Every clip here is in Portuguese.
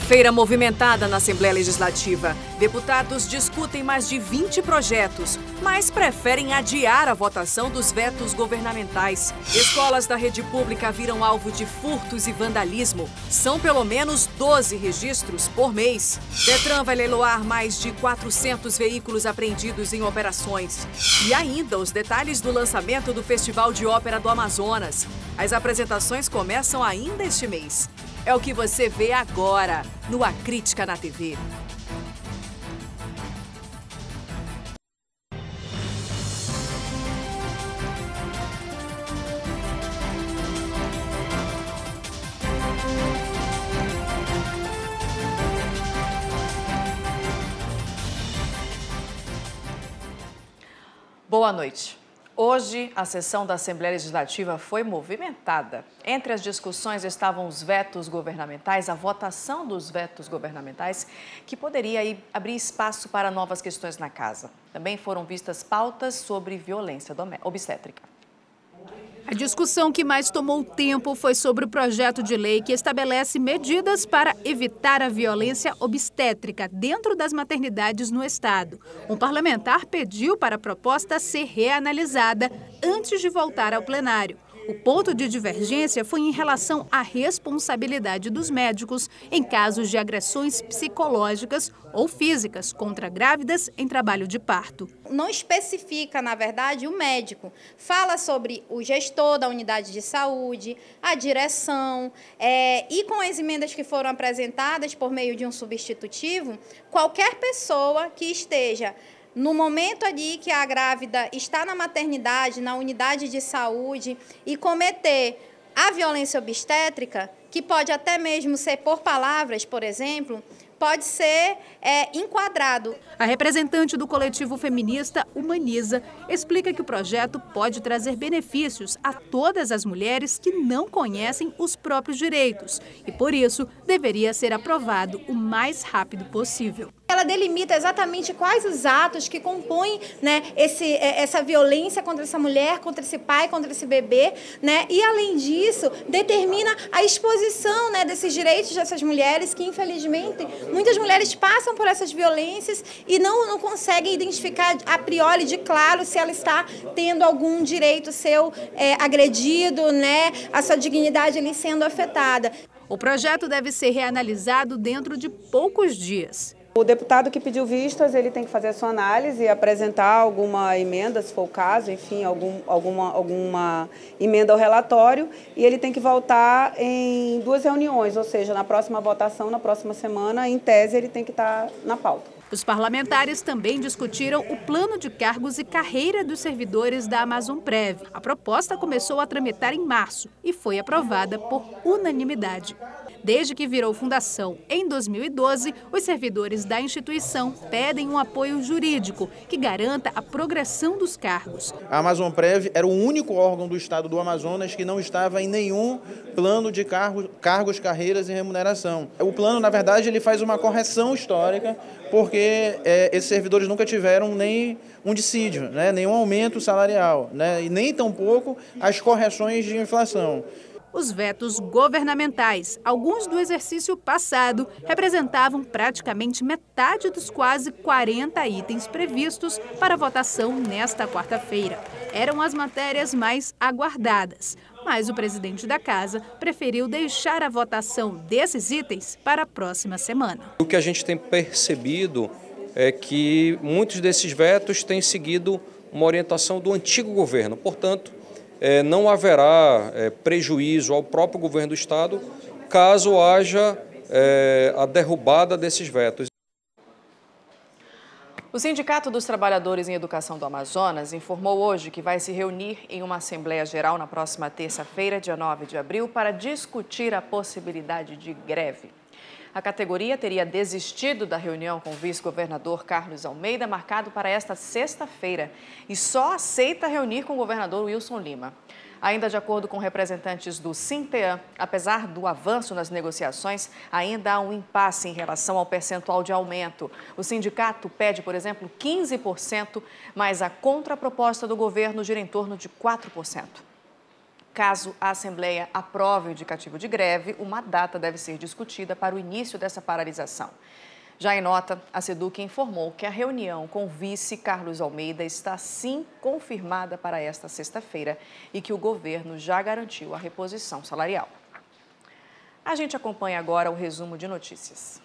Quarta-feira movimentada na Assembleia Legislativa. Deputados discutem mais de 20 projetos, mas preferem adiar a votação dos vetos governamentais. Escolas da rede pública viram alvo de furtos e vandalismo. São pelo menos 12 registros por mês. Detran vai leiloar mais de 400 veículos apreendidos em operações. E ainda os detalhes do lançamento do Festival de Ópera do Amazonas. As apresentações começam ainda este mês. É o que você vê agora no A Crítica na TV. Boa noite. Hoje, a sessão da Assembleia Legislativa foi movimentada. Entre as discussões estavam os vetos governamentais, a votação dos vetos governamentais, que poderia abrir espaço para novas questões na casa. Também foram vistas pautas sobre violência obstétrica. A discussão que mais tomou tempo foi sobre o projeto de lei que estabelece medidas para evitar a violência obstétrica dentro das maternidades no estado. Um parlamentar pediu para a proposta ser reanalisada antes de voltar ao plenário. O ponto de divergência foi em relação à responsabilidade dos médicos em casos de agressões psicológicas ou físicas contra grávidas em trabalho de parto. Não especifica, na verdade, o médico. Fala sobre o gestor da unidade de saúde, a direção, e com as emendas que foram apresentadas por meio de um substitutivo, qualquer pessoa que esteja no momento ali que a grávida está na maternidade, na unidade de saúde, e cometer a violência obstétrica, que pode até mesmo ser por palavras, por exemplo, pode ser enquadrado. A representante do coletivo feminista Humaniza explica que o projeto pode trazer benefícios a todas as mulheres que não conhecem os próprios direitos e, por isso, deveria ser aprovado o mais rápido possível. Ela delimita exatamente quais os atos que compõem, né, essa violência contra essa mulher, contra esse pai, contra esse bebê, né, e além disso determina a exposição, né, desses direitos dessas mulheres que infelizmente muitas mulheres passam por essas violências e não conseguem identificar a priori de claro se ela está tendo algum direito seu agredido, né, a sua dignidade ali sendo afetada. O projeto deve ser reanalisado dentro de poucos dias. O deputado que pediu vistas, ele tem que fazer a sua análise e apresentar alguma emenda, se for o caso, enfim, alguma emenda ao relatório, e ele tem que voltar em 2 reuniões, ou seja, na próxima votação, na próxima semana, em tese, ele tem que estar na pauta. Os parlamentares também discutiram o plano de cargos e carreira dos servidores da Amazonprev. A proposta começou a tramitar em março e foi aprovada por unanimidade. Desde que virou fundação em 2012, os servidores da instituição pedem um apoio jurídico que garanta a progressão dos cargos. A Amazonprev era o único órgão do estado do Amazonas que não estava em nenhum plano de cargos, carreiras e remuneração. O plano, na verdade, ele faz uma correção histórica, porque esses servidores nunca tiveram nem um dissídio, né, nenhum aumento salarial, né, e nem tampouco as correções de inflação. Os vetos governamentais, alguns do exercício passado, representavam praticamente metade dos quase 40 itens previstos para votação nesta quarta-feira. Eram as matérias mais aguardadas, mas o presidente da casa preferiu deixar a votação desses itens para a próxima semana. O que a gente tem percebido é que muitos desses vetos têm seguido uma orientação do antigo governo, portanto, não haverá prejuízo ao próprio governo do estado caso haja a derrubada desses vetos. O Sindicato dos Trabalhadores em Educação do Amazonas informou hoje que vai se reunir em uma Assembleia Geral na próxima terça-feira, dia 9 de abril, para discutir a possibilidade de greve. A categoria teria desistido da reunião com o vice-governador Carlos Almeida, marcado para esta sexta-feira, e só aceita reunir com o governador Wilson Lima. Ainda de acordo com representantes do Sinteam, apesar do avanço nas negociações, ainda há um impasse em relação ao percentual de aumento. O sindicato pede, por exemplo, 15%, mas a contraproposta do governo gira em torno de 4%. Caso a Assembleia aprove o indicativo de greve, uma data deve ser discutida para o início dessa paralisação. Já em nota, a SEDUC informou que a reunião com o vice Carlos Almeida está sim confirmada para esta sexta-feira e que o governo já garantiu a reposição salarial. A gente acompanha agora o resumo de notícias.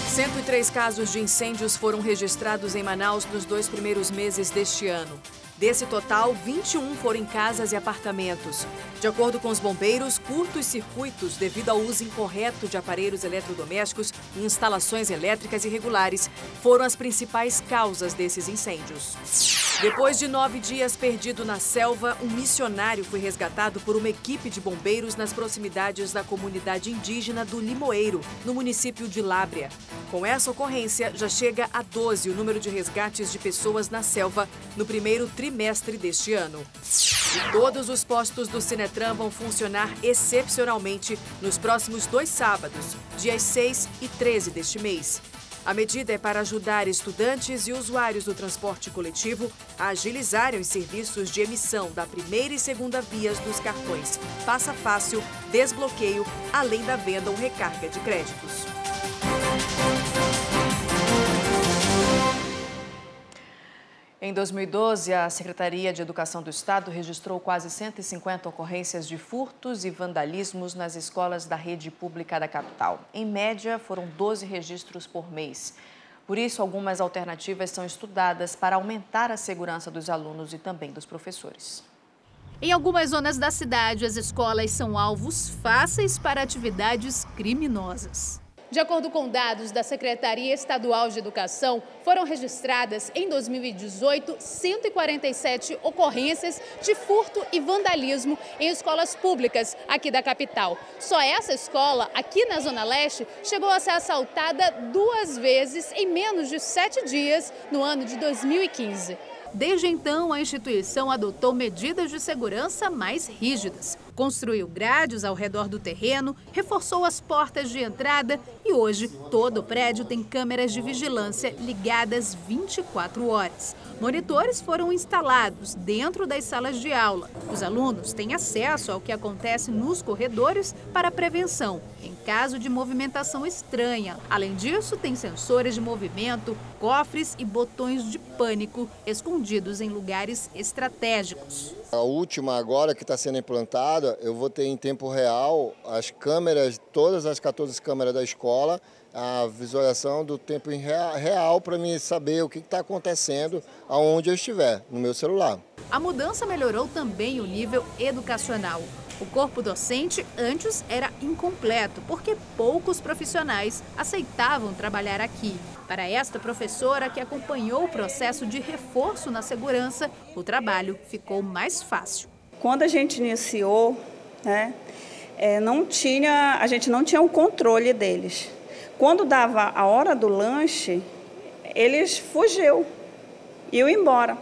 Os 103 casos de incêndios foram registrados em Manaus nos 2 primeiros meses deste ano. Desse total, 21 foram em casas e apartamentos. De acordo com os bombeiros, curtos circuitos devido ao uso incorreto de aparelhos eletrodomésticos e instalações elétricas irregulares foram as principais causas desses incêndios. Depois de 9 dias perdido na selva, um missionário foi resgatado por uma equipe de bombeiros nas proximidades da comunidade indígena do Limoeiro, no município de Lábrea. Com essa ocorrência, já chega a 12 o número de resgates de pessoas na selva no primeiro trimestre deste ano. E todos os postos do Sinetran vão funcionar excepcionalmente nos próximos 2 sábados, dias 6 e 13 deste mês. A medida é para ajudar estudantes e usuários do transporte coletivo a agilizarem os serviços de emissão da primeira e segunda vias dos cartões Passa Fácil, Desbloqueio, além da venda ou recarga de créditos. Em 2012, a Secretaria de Educação do Estado registrou quase 150 ocorrências de furtos e vandalismos nas escolas da rede pública da capital. Em média, foram 12 registros por mês. Por isso, algumas alternativas são estudadas para aumentar a segurança dos alunos e também dos professores. Em algumas zonas da cidade, as escolas são alvos fáceis para atividades criminosas. De acordo com dados da Secretaria Estadual de Educação, foram registradas em 2018 147 ocorrências de furto e vandalismo em escolas públicas aqui da capital. Só essa escola, aqui na Zona Leste, chegou a ser assaltada 2 vezes em menos de 7 dias no ano de 2015. Desde então, a instituição adotou medidas de segurança mais rígidas. Construiu grades ao redor do terreno, reforçou as portas de entrada e hoje todo o prédio tem câmeras de vigilância ligadas 24 horas. Monitores foram instalados dentro das salas de aula. Os alunos têm acesso ao que acontece nos corredores para prevenção, em caso de movimentação estranha. Além disso, tem sensores de movimento, cofres e botões de pânico escondidos em lugares estratégicos. A última agora que está sendo implantada, eu vou ter em tempo real as câmeras, todas as 14 câmeras da escola, a visualização do tempo em real para mim saber o que está acontecendo aonde eu estiver, no meu celular. A mudança melhorou também o nível educacional. O corpo docente antes era incompleto, porque poucos profissionais aceitavam trabalhar aqui. Para esta professora, que acompanhou o processo de reforço na segurança, o trabalho ficou mais fácil. Quando a gente iniciou, a gente não tinha o controle deles. Quando dava a hora do lanche, eles fugiam, iam embora.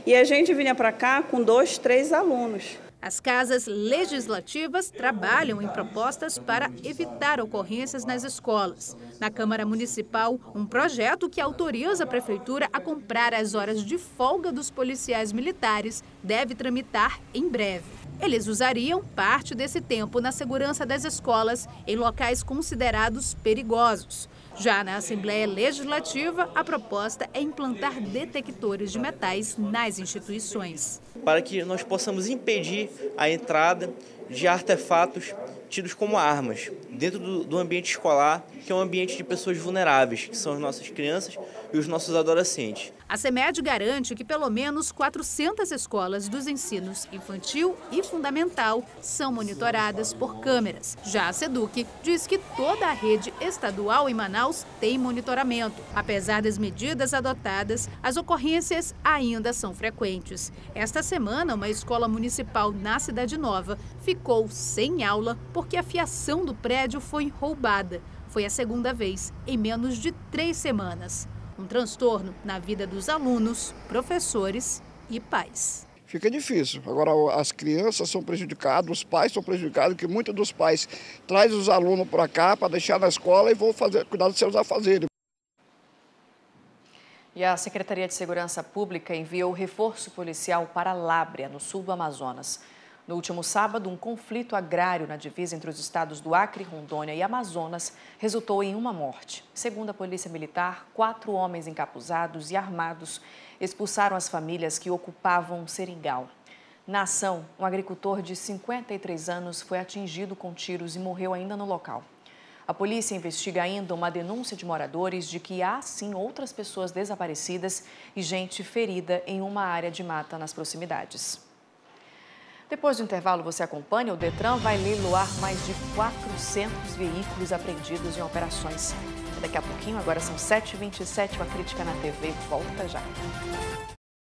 E a gente vinha para cá com 2, 3 alunos. As casas legislativas trabalham em propostas para evitar ocorrências nas escolas. Na Câmara Municipal, um projeto que autoriza a Prefeitura a comprar as horas de folga dos policiais militares deve tramitar em breve. Eles usariam parte desse tempo na segurança das escolas em locais considerados perigosos. Já na Assembleia Legislativa, a proposta é implantar detectores de metais nas instituições. Para que nós possamos impedir a entrada de artefatos tidos como armas dentro do ambiente escolar, que é um ambiente de pessoas vulneráveis, que são as nossas crianças e os nossos adolescentes. A CEMED garante que pelo menos 400 escolas dos ensinos infantil e fundamental são monitoradas por câmeras. Já a SEDUC diz que toda a rede estadual em Manaus tem monitoramento. Apesar das medidas adotadas, as ocorrências ainda são frequentes. Esta semana, uma escola municipal na Cidade Nova ficou sem aula porque a fiação do prédio foi roubada. Foi a segunda vez em menos de 3 semanas. Um transtorno na vida dos alunos, professores e pais. fica difícil. Agora, as crianças são prejudicadas, os pais são prejudicados, porque muitos dos pais trazem os alunos para cá para deixar na escola e vão cuidar dos seus afazeres. E a Secretaria de Segurança Pública enviou reforço policial para Lábrea, no sul do Amazonas. No último sábado, um conflito agrário na divisa entre os estados do Acre, Rondônia e Amazonas resultou em uma morte. Segundo a Polícia Militar, 4 homens encapuzados e armados expulsaram as famílias que ocupavam um seringal. Na ação, um agricultor de 53 anos foi atingido com tiros e morreu ainda no local. A polícia investiga ainda uma denúncia de moradores de que há, sim, outras pessoas desaparecidas e gente ferida em uma área de mata nas proximidades. Depois do intervalo, você acompanha, o Detran vai leiloar mais de 400 veículos apreendidos em operações. Daqui a pouquinho, agora são 7h27, uma crítica na TV. Volta já.